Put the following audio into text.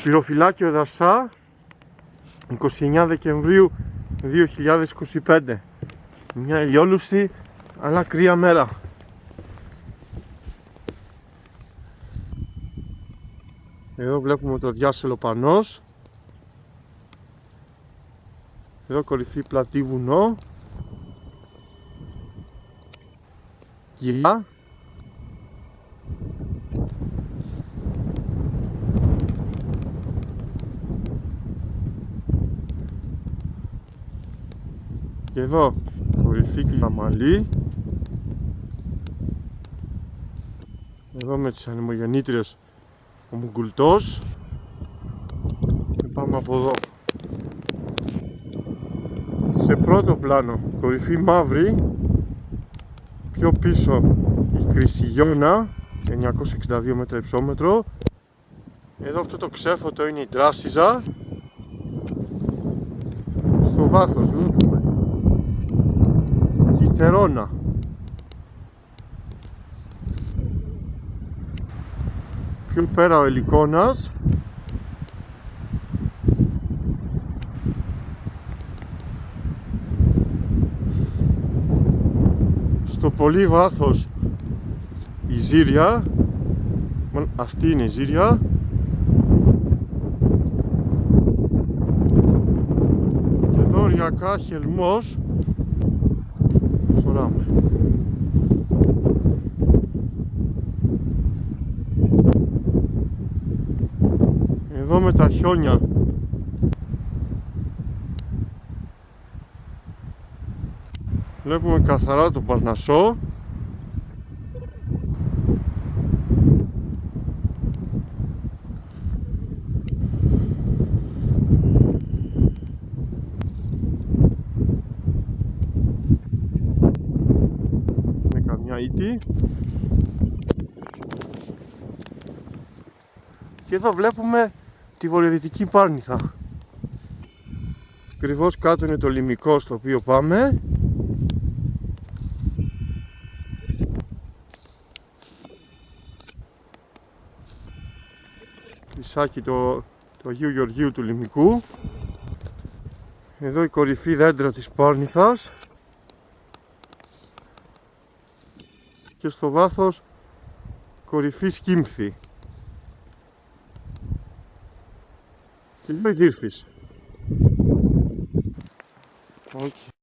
Σπυροφυλάκιο Δασσά, 29 Δεκεμβρίου 2025. Μια ηλιόλουστη αλλά κρύα μέρα. Εδώ βλέπουμε το διάσελο Πανός. Εδώ κορυφή πλατή βουνό. Κοιλιά. Και εδώ κορυφή Κλαμαλή. Εδώ με τις ανεμογεννήτριες ο Μουγκουλτός. Και πάμε από εδώ. Σε πρώτο πλάνο κορυφή Μαύρη. Πιο πίσω η Κρυσιγιώνα, 962 μέτρα υψόμετρο. Εδώ αυτό το ξέφωτο είναι η Τράσιζα. Στο βάθος βλέπουμε η Θερόνα. Πιο πέρα ο Ελικόνας. Στο πολύ βάθος η Ζήρια. Αυτή είναι η Ζήρια. Και εδώ οριακά Χελμός. Χωράμε. Εδώ με τα χιόνια βλέπουμε καθαρά το Παρνασσό. Με καμιά ίτη. Και εδώ βλέπουμε τη βορειοδυτική Πάρνηθα. Ακριβώς κάτω είναι το λιμικό στο οποίο πάμε. Ισάκι το Αγίου Γεωργίου του Λιμικού. Εδώ η κορυφή δέντρα της Πάρνηθας. Και στο βάθος κορυφή Σκύμφθη. Και εδώ η Δύρφης. Okay.